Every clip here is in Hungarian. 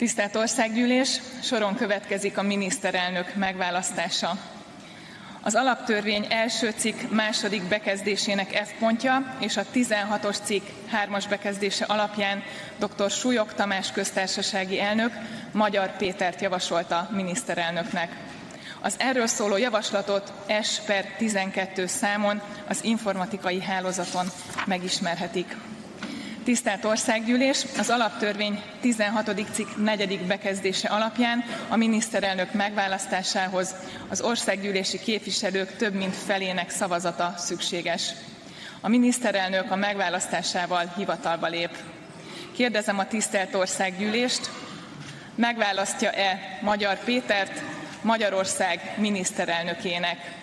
Tisztelt Országgyűlés, soron következik a miniszterelnök megválasztása. Az alaptörvény első cikk második bekezdésének F pontja és a 16-os cikk 3-as bekezdése alapján dr. Súlyog Tamás köztársasági elnök Magyar Pétert javasolta miniszterelnöknek. Az erről szóló javaslatot S/12 számon az informatikai hálózaton megismerhetik. Tisztelt Országgyűlés, az alaptörvény 16. cikk 4. bekezdése alapján a miniszterelnök megválasztásához az országgyűlési képviselők több mint felének szavazata szükséges. A miniszterelnök a megválasztásával hivatalba lép. Kérdezem a tisztelt Országgyűlést, megválasztja-e Magyar Pétert Magyarország miniszterelnökének?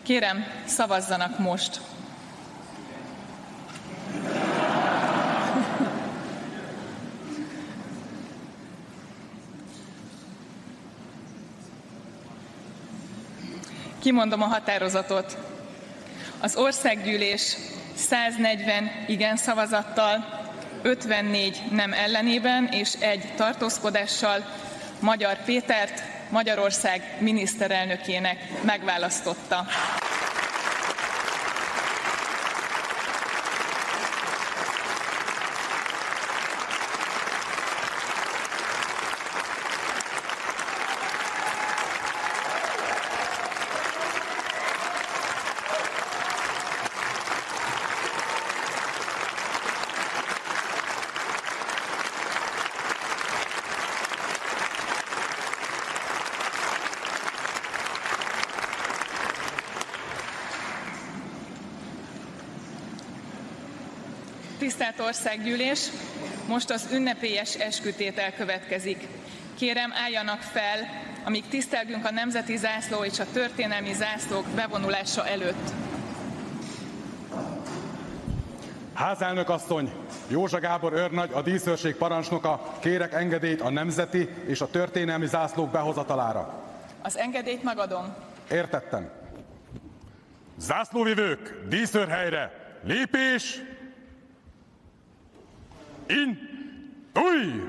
Kérem, szavazzanak most! Kimondom a határozatot. Az Országgyűlés 140 igen szavazattal, 54 nem ellenében és 1 tartózkodással Magyar Pétert Magyarország miniszterelnökének megválasztotta. Tisztelt Országgyűlés, most az ünnepélyes eskütétel következik. Kérem, álljanak fel, amíg tisztelgünk a nemzeti zászló és a történelmi zászlók bevonulása előtt. Házelnök asszony, Józsa Gábor őrnagy, a díszőrség parancsnoka, kérek engedélyt a nemzeti és a történelmi zászlók behozatalára. Az engedélyt megadom. Értettem. Zászlóvivők, díszőrhelyre, lépés! Új!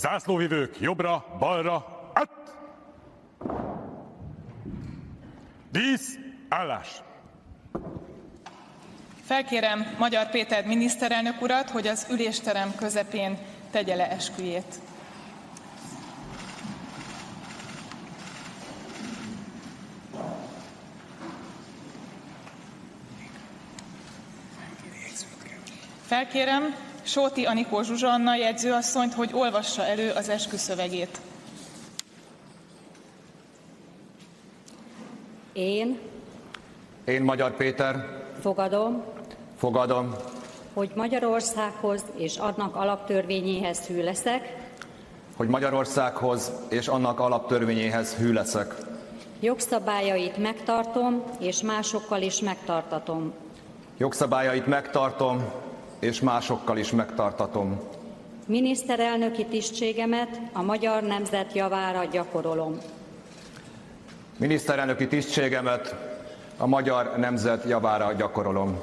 Zászlóvivők, jobbra, balra, át! Dísz, állás! Felkérem Magyar Péter miniszterelnök urat, hogy az ülésterem közepén tegye le esküjét. Felkérem Sóti Anikó Zsuzsanna jegyzőasszonyt, hogy olvassa elő az esküszövegét. Én, Magyar Péter, fogadom, hogy Magyarországhoz és annak alaptörvényéhez hű leszek, jogszabályait megtartom, és másokkal is megtartatom. Miniszterelnöki tisztségemet a magyar nemzet javára gyakorolom.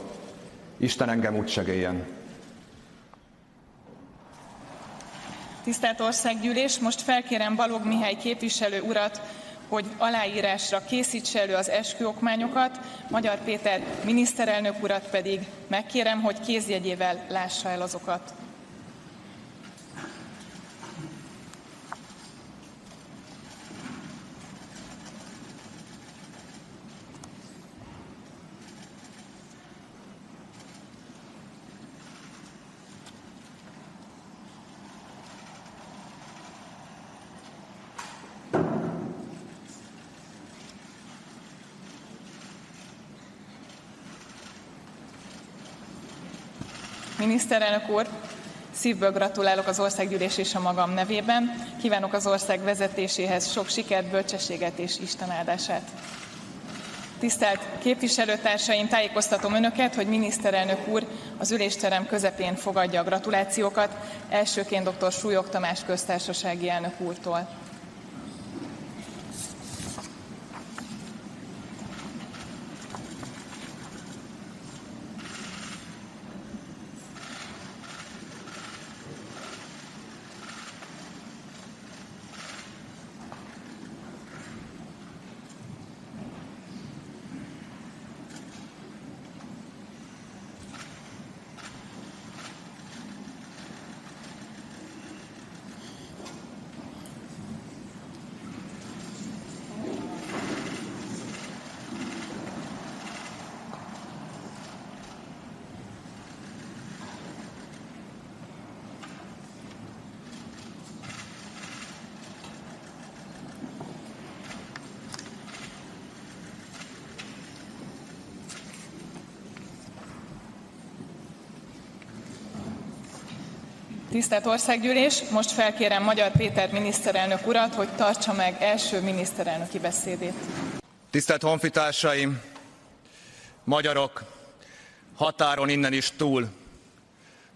Isten engem úgy segéljen. Tisztelt Országgyűlés, most felkérem Balogh Mihály képviselő urat, hogy aláírásra készítse elő az esküokmányokat, Magyar Péter miniszterelnök urat pedig megkérem, hogy kézjegyével lássa el azokat. Miniszterelnök úr, Szívből gratulálok az országgyűlés és a magam nevében. Kívánok az ország vezetéséhez sok sikert, bölcsességet és Isten áldását. Tisztelt képviselőtársaim, tájékoztatom Önöket, hogy miniszterelnök úr az ülésterem közepén fogadja a gratulációkat, elsőként dr. Súlyog Tamás köztársasági elnök úrtól. Tisztelt Országgyűlés, most felkérem Magyar Péter miniszterelnök urat, hogy tartsa meg első miniszterelnöki beszédét. Tisztelt honfitársaim, magyarok, határon innen is túl,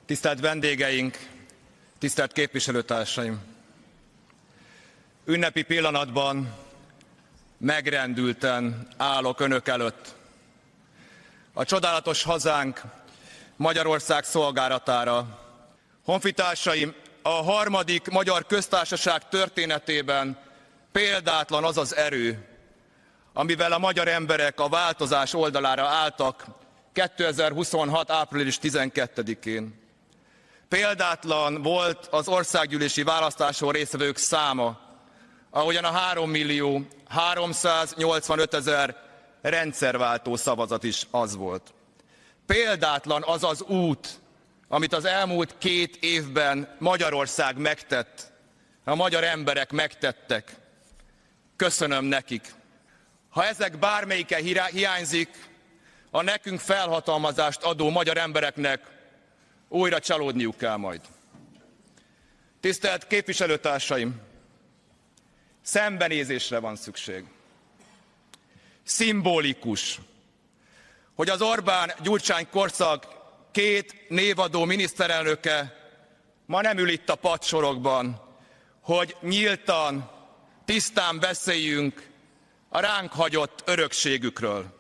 tisztelt vendégeink, tisztelt képviselőtársaim! Ünnepi pillanatban megrendülten állok Önök előtt. A csodálatos hazánk Magyarország szolgálatára. Honfitársaim, a harmadik magyar köztársaság történetében példátlan az az erő, amivel a magyar emberek a változás oldalára álltak 2026. április 12-én. Példátlan volt az országgyűlési választáson résztvevők száma, ahogyan a 3.385.000 rendszerváltó szavazat is az volt. Példátlan az az út, amit az elmúlt 2 évben Magyarország megtett, a magyar emberek megtettek. Köszönöm nekik. Ha ezek bármelyike hiányzik, a nekünk felhatalmazást adó magyar embereknek újra csalódniuk kell majd. Tisztelt képviselőtársaim! Szembenézésre van szükség. Szimbolikus, hogy az Orbán-Gyurcsány korszak 2 névadó miniszterelnöke ma nem ül itt a padsorokban, hogy nyíltan, tisztán beszéljünk a ránk hagyott örökségükről.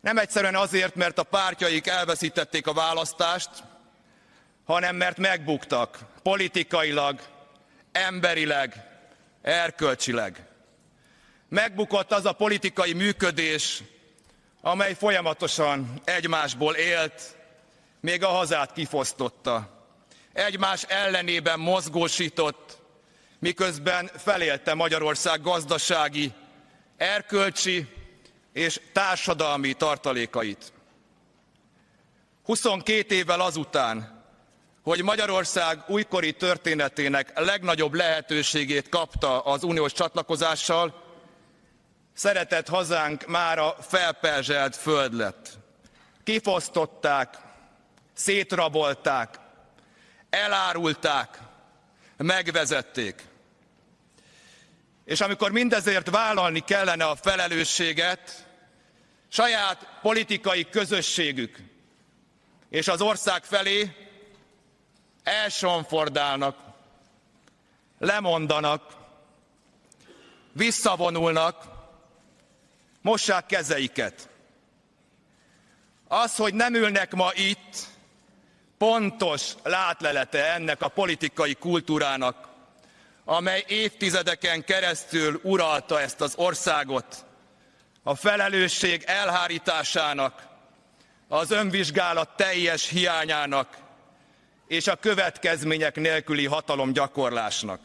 Nem egyszerűen azért, mert a pártjaik elveszítették a választást, hanem mert megbuktak politikailag, emberileg, erkölcsileg. Megbukott az a politikai működés, amely folyamatosan egymásból élt, még a hazát kifosztotta. Egymás ellenében mozgósított, miközben felélte Magyarország gazdasági, erkölcsi és társadalmi tartalékait. 22 évvel azután, hogy Magyarország újkori történetének legnagyobb lehetőségét kapta az uniós csatlakozással, szeretett hazánk mára felperzselt föld lett. Kifosztották, szétrabolták, elárulták, megvezették. És amikor mindezért vállalni kellene a felelősséget, saját politikai közösségük és az ország felé elsonfordálnak, lemondanak, visszavonulnak, mossák kezeiket. Az, hogy nem ülnek ma itt, pontos látlelete ennek a politikai kultúrának, amely évtizedeken keresztül uralta ezt az országot, a felelősség elhárításának, az önvizsgálat teljes hiányának és a következmények nélküli hatalomgyakorlásnak.